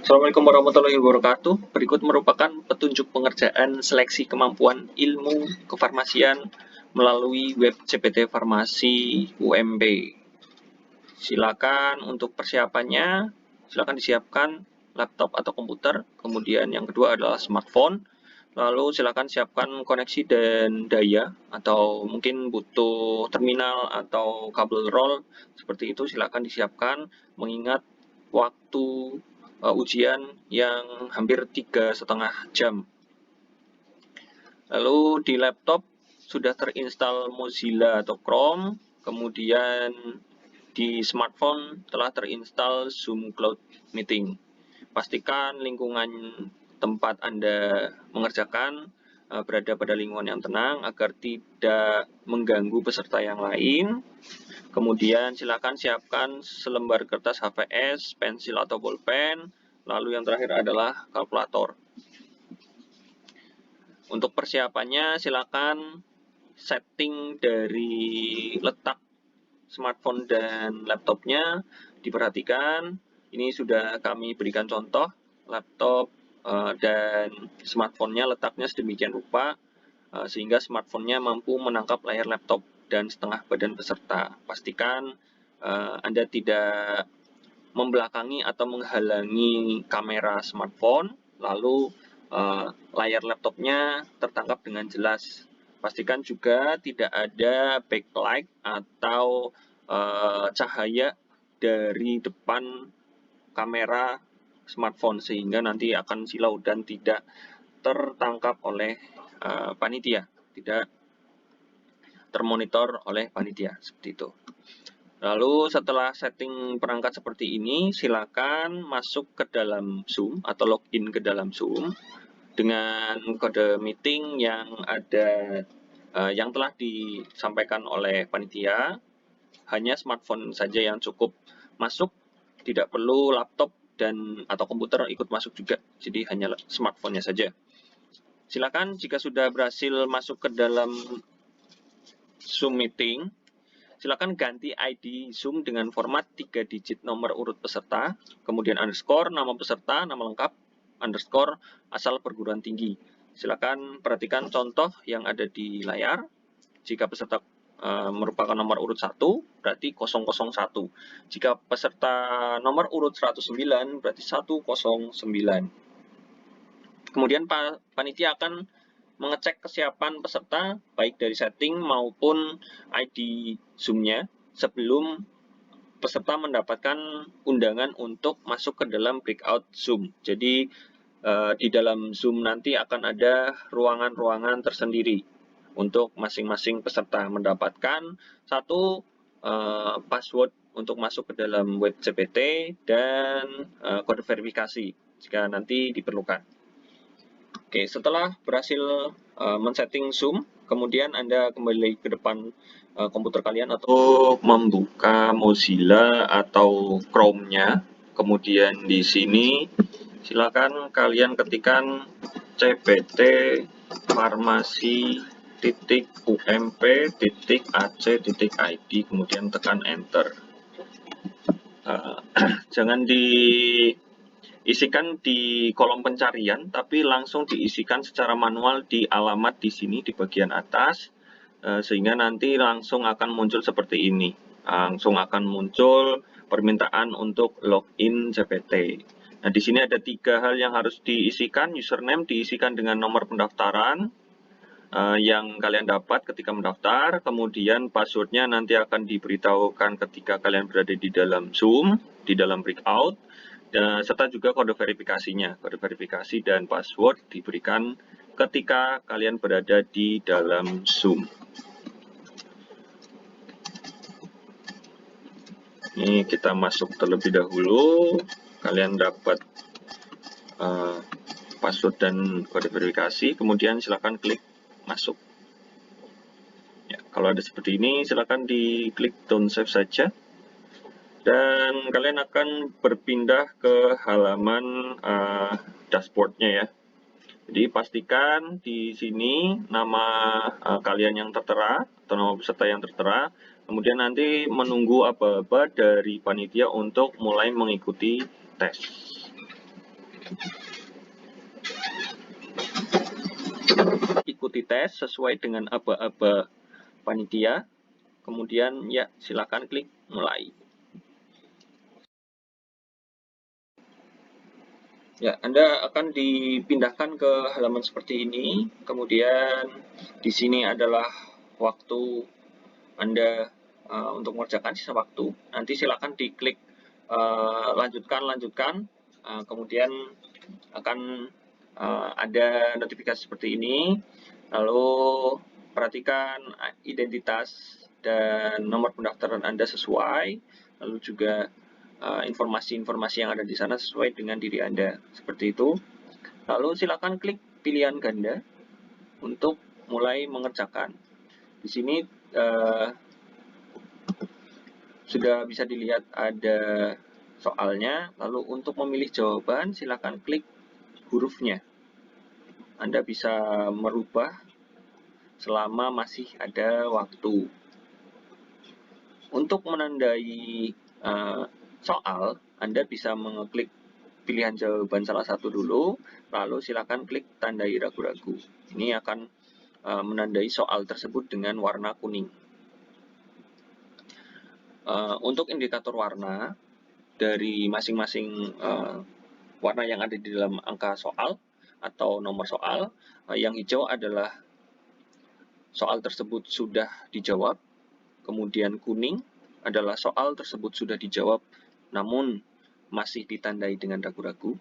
Assalamualaikum warahmatullahi wabarakatuh. Berikut merupakan petunjuk pengerjaan seleksi kemampuan ilmu kefarmasian melalui web CPT Farmasi UMB. Silakan untuk persiapannya, silakan disiapkan laptop atau komputer. Kemudian yang kedua adalah smartphone. Lalu silakan siapkan koneksi dan daya, atau mungkin butuh terminal atau kabel roll. Seperti itu silakan disiapkan, mengingat waktu ujian yang hampir 3,5 jam. Lalu di laptop sudah terinstall Mozilla atau Chrome, kemudian di smartphone telah terinstall Zoom Cloud Meeting. Pastikan lingkungan tempat Anda mengerjakan berada pada lingkungan yang tenang agar tidak mengganggu peserta yang lain. Kemudian silakan siapkan selembar kertas HVS, pensil atau bolpen. Lalu yang terakhir adalah kalkulator. Untuk persiapannya silakan setting dari letak smartphone dan laptopnya diperhatikan. Ini sudah kami berikan contoh laptop dan smartphone-nya letaknya sedemikian rupa sehingga smartphone-nya mampu menangkap layar laptop dan setengah badan peserta. Pastikan Anda tidak membelakangi atau menghalangi kamera smartphone, lalu layar laptopnya tertangkap dengan jelas. Pastikan juga tidak ada backlight atau cahaya dari depan kamera smartphone sehingga nanti akan silau dan tidak tertangkap oleh panitia, tidak termonitor oleh panitia, seperti itu. Lalu setelah setting perangkat seperti ini, silakan masuk ke dalam Zoom atau login ke dalam Zoom dengan kode meeting yang ada yang telah disampaikan oleh panitia. Hanya smartphone saja yang cukup masuk, tidak perlu laptop dan atau komputer ikut masuk juga. Jadi hanya smartphone-nya saja. Silakan jika sudah berhasil masuk ke dalam Zoom meeting, silakan ganti ID Zoom dengan format 3 digit nomor urut peserta, kemudian underscore, nama peserta, nama lengkap, underscore, asal perguruan tinggi. Silakan perhatikan contoh yang ada di layar. Jika peserta merupakan nomor urut 1, berarti 001. Jika peserta nomor urut 109, berarti 109. Kemudian panitia akan mengecek kesiapan peserta baik dari setting maupun ID Zoom-nya sebelum peserta mendapatkan undangan untuk masuk ke dalam breakout Zoom. Jadi di dalam Zoom nanti akan ada ruangan-ruangan tersendiri untuk masing-masing peserta mendapatkan satu password untuk masuk ke dalam web CPT dan kode verifikasi jika nanti diperlukan. Oke, setelah berhasil men-setting Zoom, kemudian Anda kembali ke depan komputer kalian atau membuka Mozilla atau Chrome-nya. Kemudian di sini silakan kalian ketikkan cpt-farmasi.ump.ac.id, kemudian tekan enter. Jangan diisikan di kolom pencarian, tapi langsung diisikan secara manual di alamat di sini di bagian atas, sehingga nanti langsung akan muncul seperti ini. Langsung akan muncul permintaan untuk login CPT. Nah, di sini ada 3 hal yang harus diisikan. Username diisikan dengan nomor pendaftaran yang kalian dapat ketika mendaftar. Kemudian passwordnya nanti akan diberitahukan ketika kalian berada di dalam Zoom, di dalam breakout. Serta juga kode verifikasinya. Kode verifikasi dan password diberikan ketika kalian berada di dalam Zoom. Ini kita masuk terlebih dahulu. Kalian dapat password dan kode verifikasi, kemudian silakan klik masuk. Ya, kalau ada seperti ini, silakan diklik don't save saja. Dan kalian akan berpindah ke halaman dashboardnya ya. Jadi pastikan di sini nama kalian yang tertera atau nama peserta yang tertera. Kemudian nanti menunggu aba-aba dari panitia untuk mulai mengikuti tes. Ikuti tes sesuai dengan aba-aba panitia. Kemudian ya silakan klik mulai. Ya, Anda akan dipindahkan ke halaman seperti ini. Kemudian di sini adalah waktu Anda untuk mengerjakan, sisa waktu. Nanti silakan diklik lanjutkan. Kemudian akan ada notifikasi seperti ini. Lalu perhatikan identitas dan nomor pendaftaran Anda sesuai. Lalu juga informasi-informasi yang ada di sana sesuai dengan diri Anda. Seperti itu. Lalu silakan klik pilihan ganda untuk mulai mengerjakan. Di sini sudah bisa dilihat ada soalnya. Lalu untuk memilih jawaban silakan klik hurufnya. Anda bisa merubah selama masih ada waktu. Untuk menandai soal, Anda bisa mengeklik pilihan jawaban salah satu dulu, lalu silakan klik tandai ragu-ragu. Ini akan menandai soal tersebut dengan warna kuning. Untuk indikator warna dari masing-masing warna yang ada di dalam angka soal atau nomor soal, yang hijau adalah soal tersebut sudah dijawab, kemudian kuning adalah soal tersebut sudah dijawab namun masih ditandai dengan ragu-ragu,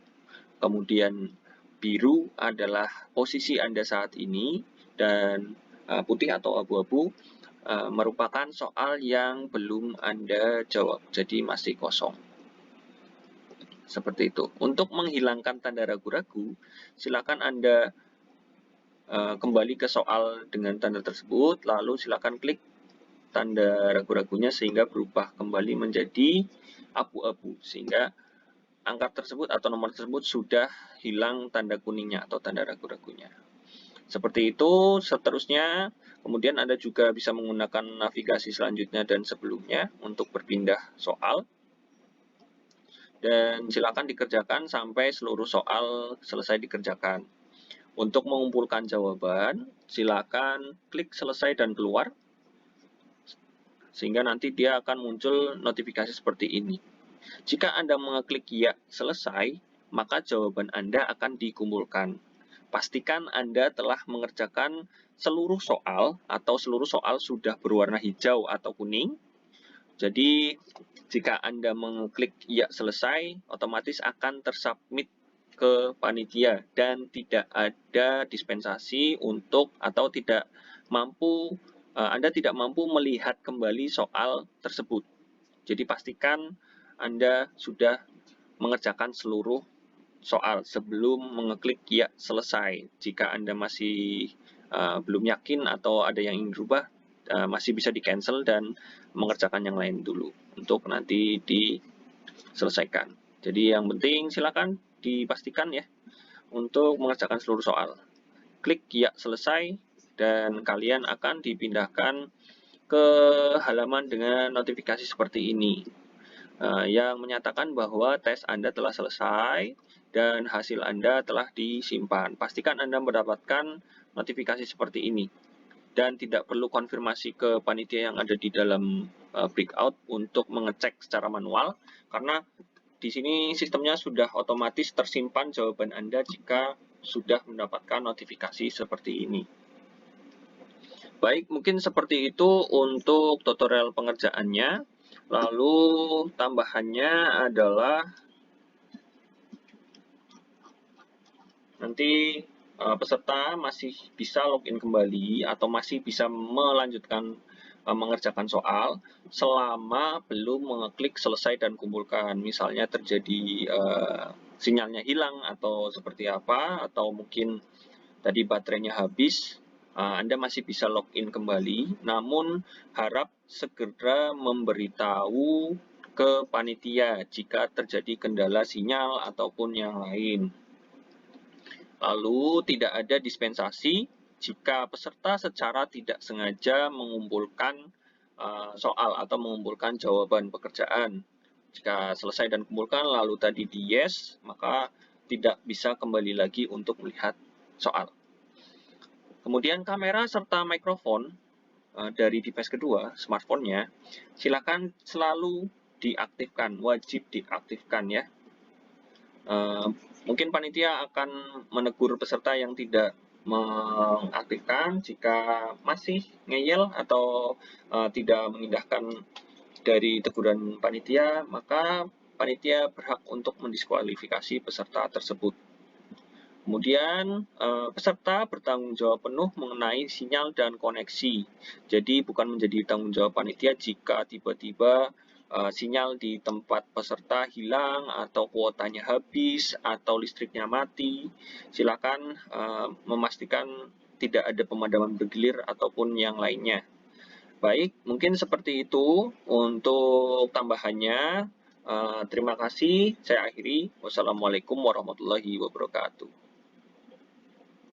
kemudian biru adalah posisi Anda saat ini, dan putih atau abu-abu merupakan soal yang belum Anda jawab, jadi masih kosong. Seperti itu. Untuk menghilangkan tanda ragu-ragu, silakan Anda kembali ke soal dengan tanda tersebut, lalu silakan klik tanda ragu-ragunya sehingga berubah kembali menjadi abu-abu, sehingga angka tersebut atau nomor tersebut sudah hilang tanda kuningnya atau tanda ragu-ragunya. Seperti itu seterusnya. Kemudian Anda juga bisa menggunakan navigasi selanjutnya dan sebelumnya untuk berpindah soal. Dan silakan dikerjakan sampai seluruh soal selesai dikerjakan. Untuk mengumpulkan jawaban, silakan klik selesai dan keluar. Sehingga nanti dia akan muncul notifikasi seperti ini. Jika Anda mengeklik ya selesai, maka jawaban Anda akan dikumpulkan. Pastikan Anda telah mengerjakan seluruh soal atau seluruh soal sudah berwarna hijau atau kuning. Jadi jika Anda mengeklik ya selesai, otomatis akan tersubmit ke panitia dan tidak ada dispensasi untuk atau tidak mampu Anda tidak mampu melihat kembali soal tersebut. Jadi pastikan Anda sudah mengerjakan seluruh soal sebelum mengeklik ya selesai. Jika Anda masih belum yakin atau ada yang ingin berubah, masih bisa di-cancel dan mengerjakan yang lain dulu untuk nanti diselesaikan. Jadi yang penting silakan dipastikan ya untuk mengerjakan seluruh soal. Klik ya selesai dan kalian akan dipindahkan ke halaman dengan notifikasi seperti ini yang menyatakan bahwa tes Anda telah selesai dan hasil Anda telah disimpan. Pastikan Anda mendapatkan notifikasi seperti ini dan tidak perlu konfirmasi ke panitia yang ada di dalam breakout untuk mengecek secara manual, karena di sini sistemnya sudah otomatis tersimpan jawaban Anda jika sudah mendapatkan notifikasi seperti ini. Baik, mungkin seperti itu untuk tutorial pengerjaannya. Lalu tambahannya adalah nanti peserta masih bisa login kembali atau masih bisa melanjutkan mengerjakan soal selama belum mengeklik selesai dan kumpulkan. Misalnya terjadi sinyalnya hilang atau seperti apa, atau mungkin tadi baterainya habis, Anda masih bisa login kembali, namun harap segera memberitahu ke panitia jika terjadi kendala sinyal ataupun yang lain. Lalu tidak ada dispensasi jika peserta secara tidak sengaja mengumpulkan soal atau mengumpulkan jawaban pekerjaan. Jika selesai dan kumpulkan lalu tadi di yes, maka tidak bisa kembali lagi untuk melihat soal. Kemudian kamera serta mikrofon dari device kedua, smartphone-nya, silakan selalu diaktifkan, wajib diaktifkan ya. Mungkin panitia akan menegur peserta yang tidak mengaktifkan jika masih ngeyel atau tidak mengindahkan dari teguran panitia, maka panitia berhak untuk mendiskualifikasi peserta tersebut. Kemudian peserta bertanggung jawab penuh mengenai sinyal dan koneksi. Jadi bukan menjadi tanggung jawab panitia jika tiba-tiba sinyal di tempat peserta hilang atau kuotanya habis atau listriknya mati. Silakan memastikan tidak ada pemadaman bergilir ataupun yang lainnya. Baik, mungkin seperti itu untuk tambahannya. Terima kasih, saya akhiri. Wassalamualaikum warahmatullahi wabarakatuh.